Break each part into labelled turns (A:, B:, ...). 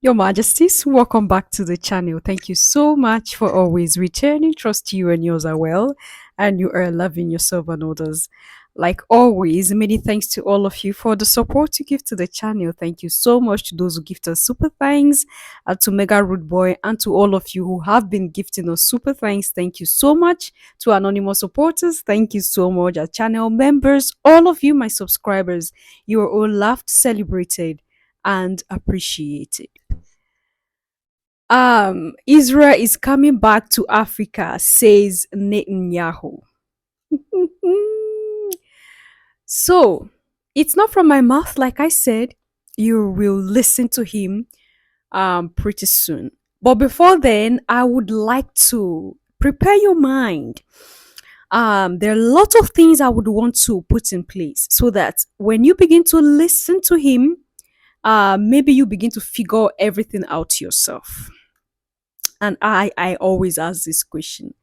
A: Your Majesties, welcome back to the channel. Thank you so much for always returning. Trust you and yours are well, and you are loving yourself and others. Like always, many thanks to all of you for the support you give to the channel. Thank you so much to those who gift us super thanks, to Mega Root Boy, and to all of you who have been gifting us super thanks. Thank you so much to anonymous supporters. Thank you so much, our channel members, all of you, my subscribers. You are all loved, celebrated, and appreciated. Israel is coming back to Africa, says Netanyahu. So, it's not from my mouth, like I said. You will listen to him pretty soon. But before then, I would like to prepare your mind. There are a lot of things I would want to put in place so that when you begin to listen to him, maybe you begin to figure everything out yourself. And I always ask this question: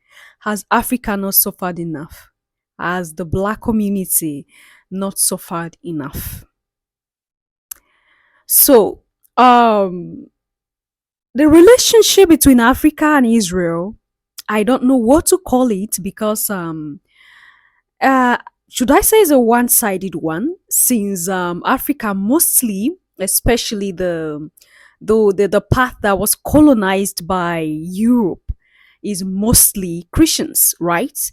A: has Africa not suffered enough? Has the black community not suffered enough? So, the relationship between Africa and Israel, I don't know what to call it because uh should I say it's a one-sided one, since Africa mostly, especially the path that was colonized by Europe, is mostly Christians, right?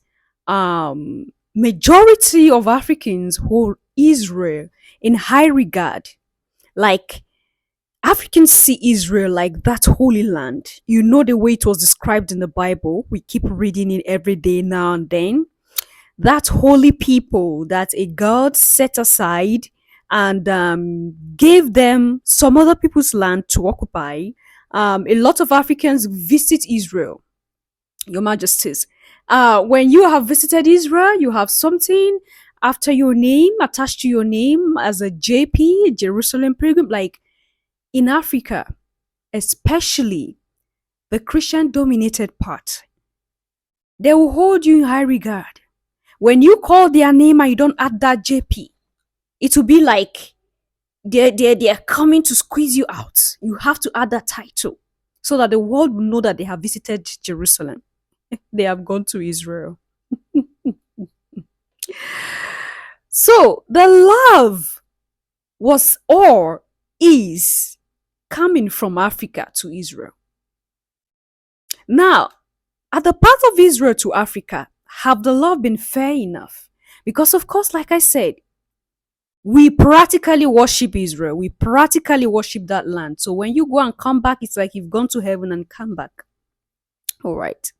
A: Majority of Africans hold Israel in high regard. Like, Africans see Israel like that holy land. You know the way it was described in the Bible. We keep reading it every day now and then. That holy people that a God set aside and gave them some other people's land to occupy. A lot of Africans visit Israel, Your Majesties. When you have visited Israel, you have something after your name, attached to your name as a JP, Jerusalem Pilgrim. Like in Africa, especially the Christian dominated part, they will hold you in high regard. When you call their name and you don't add that JP, it will be like they're coming to squeeze you out. You have to add that title so that the world will know that they have visited Jerusalem. They have gone to Israel. So the love was or is coming from Africa to Israel. Now, at the path of Israel to Africa, have the love been fair enough? Because, of course, like I said, we practically worship Israel. We practically worship that land. So when you go and come back, it's like you've gone to heaven and come back. All right.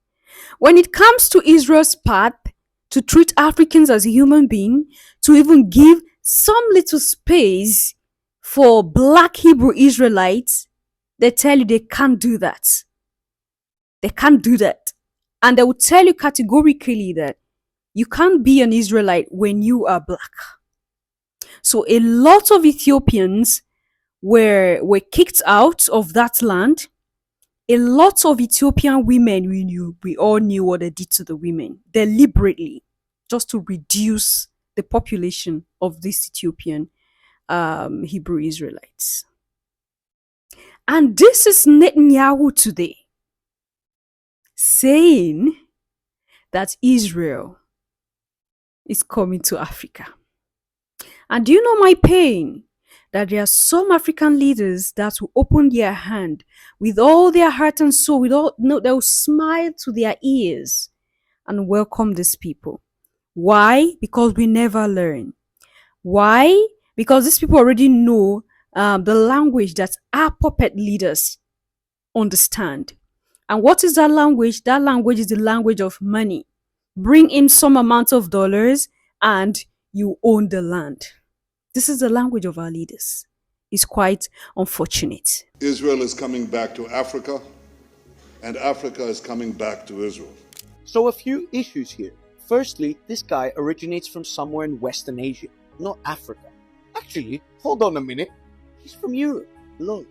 A: When it comes to Israel's path to treat Africans as a human being, to even give some little space for black Hebrew Israelites, they tell you they can't do that. They can't do that. And they will tell you categorically that you can't be an Israelite when you are black. So a lot of Ethiopians were kicked out of that land. A lot of Ethiopian women, we all knew what they did to the women deliberately, just to reduce the population of these Ethiopian Hebrew Israelites. And this is Netanyahu today saying that Israel is coming to Africa. And do you know my pain? That there are some African leaders that will open their hand with all their heart and soul, they'll smile to their ears and welcome these people. Why? Because we never learn. Why? Because these people already know the language that our puppet leaders understand. And what is that language? That language is the language of money. Bring in some amount of dollars and you own the land. This is the language of our leaders. It's quite unfortunate.
B: Israel is coming back to Africa, and Africa is coming back to Israel.
C: So a few issues here. Firstly, this guy originates from somewhere in Western Asia, not Africa. Actually, hold on a minute. He's from Europe. Lol.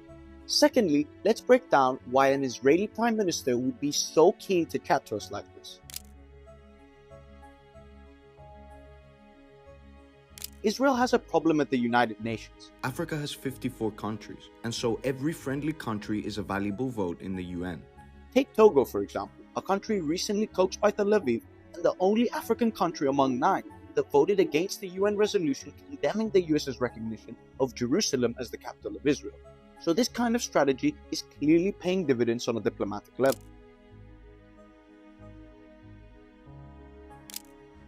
C: Secondly, let's break down why an Israeli prime minister would be so keen to chat to us like this. Israel has a problem at the United Nations.
D: Africa has 54 countries, and so every friendly country is a valuable vote in the UN.
C: Take Togo, for example, a country recently coached by Tel Aviv and the only African country among 9 that voted against the UN resolution condemning the US's recognition of Jerusalem as the capital of Israel. So this kind of strategy is clearly paying dividends on a diplomatic level.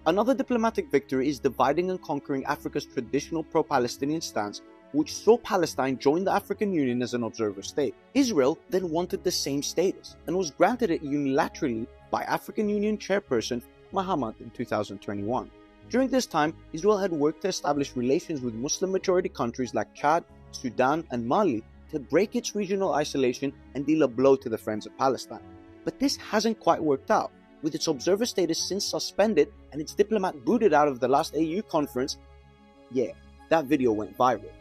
C: Another diplomatic victory is dividing and conquering Africa's traditional pro-Palestinian stance, which saw Palestine join the African Union as an observer state. Israel then wanted the same status and was granted it unilaterally by African Union chairperson Mohammed in 2021. During this time, Israel had worked to establish relations with Muslim-majority countries like Chad, Sudan, and Mali to break its regional isolation and deal a blow to the Friends of Palestine. But this hasn't quite worked out, with its observer status since suspended and its diplomat booted out of the last AU conference. Yeah, that video went viral.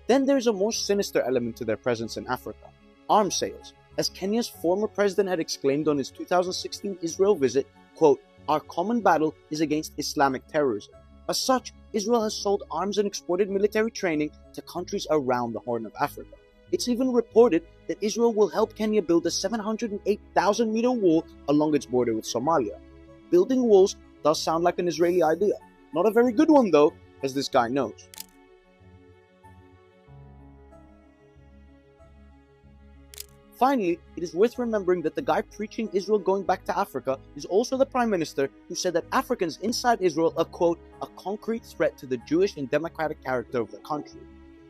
C: Then there's a more sinister element to their presence in Africa: arms sales. As Kenya's former president had exclaimed on his 2016 Israel visit, quote, "Our common battle is against Islamic terrorism." As such, Israel has sold arms and exported military training to countries around the Horn of Africa. It's even reported that Israel will help Kenya build a 708,000-meter wall along its border with Somalia. Building walls does sound like an Israeli idea. Not a very good one though, as this guy knows. Finally, it is worth remembering that the guy preaching Israel going back to Africa is also the Prime Minister who said that Africans inside Israel are, quote, "a concrete threat to the Jewish and democratic character of the country."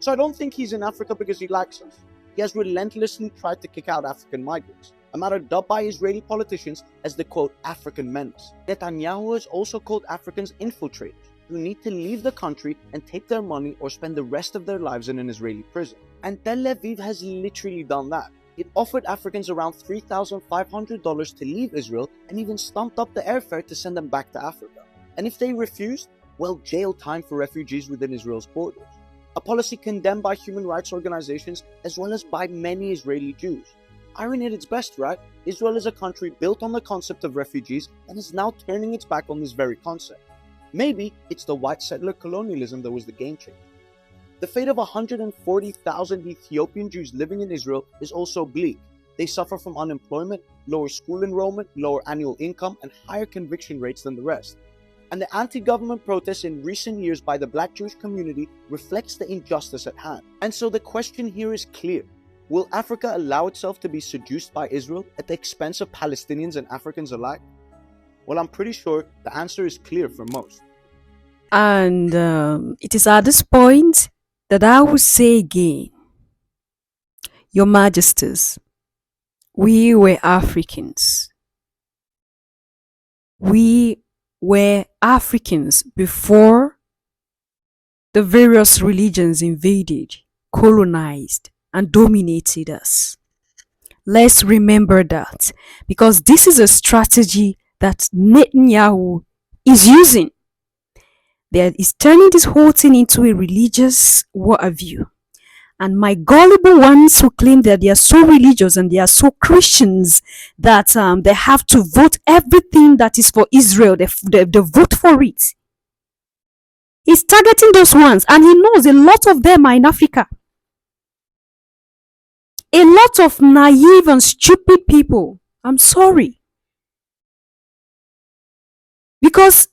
C: So I don't think he's in Africa because he likes us. He has relentlessly tried to kick out African migrants, a matter dubbed by Israeli politicians as the, quote, "African menace." Netanyahu has also called Africans infiltrators who need to leave the country and take their money or spend the rest of their lives in an Israeli prison. And Tel Aviv has literally done that. It offered Africans around $3,500 to leave Israel and even stumped up the airfare to send them back to Africa. And if they refused, well, jail time for refugees within Israel's borders. A policy condemned by human rights organizations as well as by many Israeli Jews. Irony at its best, right? Israel is a country built on the concept of refugees and is now turning its back on this very concept. Maybe it's the white settler colonialism that was the game changer. The fate of 140,000 Ethiopian Jews living in Israel is also bleak. They suffer from unemployment, lower school enrollment, lower annual income, and higher conviction rates than the rest. And the anti-government protests in recent years by the Black Jewish community reflects the injustice at hand. And so the question here is clear. Will Africa allow itself to be seduced by Israel at the expense of Palestinians and Africans alike? Well, I'm pretty sure the answer is clear for most.
A: And it is at this point that I will say again, Your Majesties, we were Africans. We were Africans before the various religions invaded, colonized, and dominated us. Let's remember that, because this is a strategy that Netanyahu is using. That is turning this whole thing into a religious worldview. And my gullible ones who claim that they are so religious and they are so Christians that they have to vote everything that is for Israel, they vote for it. He's targeting those ones, and he knows a lot of them are in Africa. A lot of naive and stupid people. I'm sorry. Because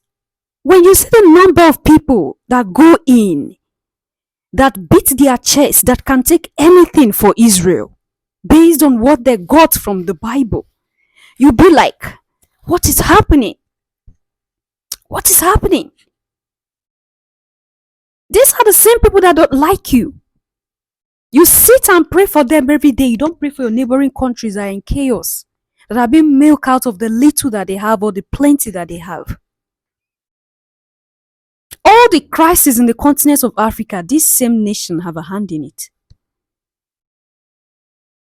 A: when you see the number of people that go in, that beat their chest, that can take anything for Israel, based on what they got from the Bible, you'll be like, what is happening? What is happening? These are the same people that don't like you. You sit and pray for them every day. You don't pray for your neighboring countries that are in chaos, that are being milked out of the little that they have or the plenty that they have. All the crises in the continent of Africa, this same nation have a hand in it.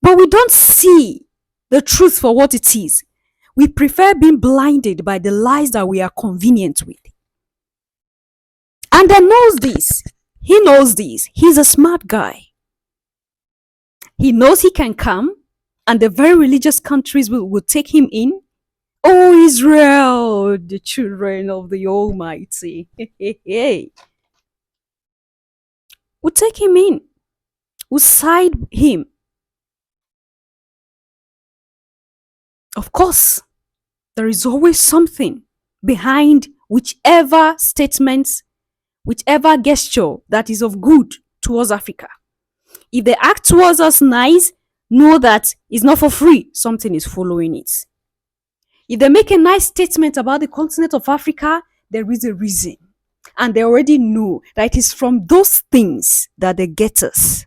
A: But we don't see the truth for what it is. We prefer being blinded by the lies that we are convenient with. And they knows this. He knows this. He's a smart guy. He knows he can come and the very religious countries will take him in O Israel, the children of the Almighty. We'll take him in. We'll side him. Of course, there is always something behind whichever statement, whichever gesture that is of good towards Africa. If they act towards us nice, know that it's not for free. Something is following it. If they make a nice statement about the continent of Africa, there is a reason. And they already know that it is from those things that they get us.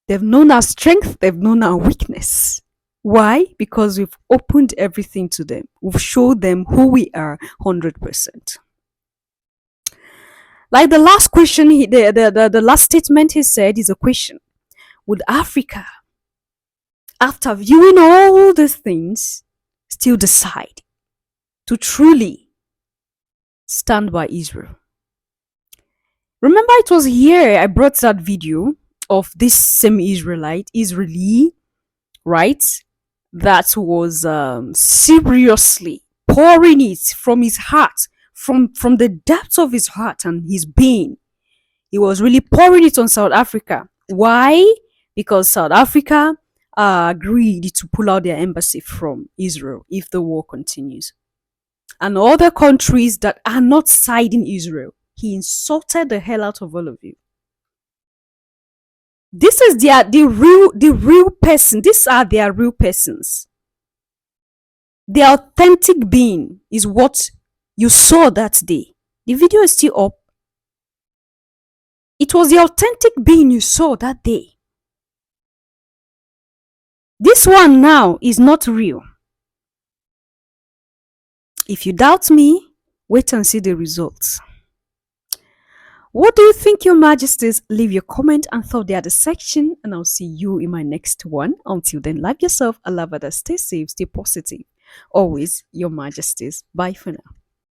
A: They've known our strength, they've known our weakness. Why? Because we've opened everything to them. We've showed them who we are 100%. Like the last question, the last statement he said is a question. Would Africa, after viewing all these things, still decide to truly stand by Israel? Remember, it was here I brought that video of this same Israeli, right? That was seriously pouring it from his heart, from the depths of his heart and his being. He was really pouring it on South Africa. Why? Because South Africa agreed to pull out their embassy from Israel if the war continues. And other countries that are not siding Israel, he insulted the hell out of all of you. This is the real person. These are their real persons. The authentic being is what you saw that day. The video is still up. It was the authentic being you saw that day. This one now is not real. If you doubt me, wait and see the results. What do you think, Your Majesties? Leave your comment and thought there at the section, and I'll see you in my next one. Until then, love yourself, I love others, stay safe, stay positive. Always, Your Majesties. Bye for now.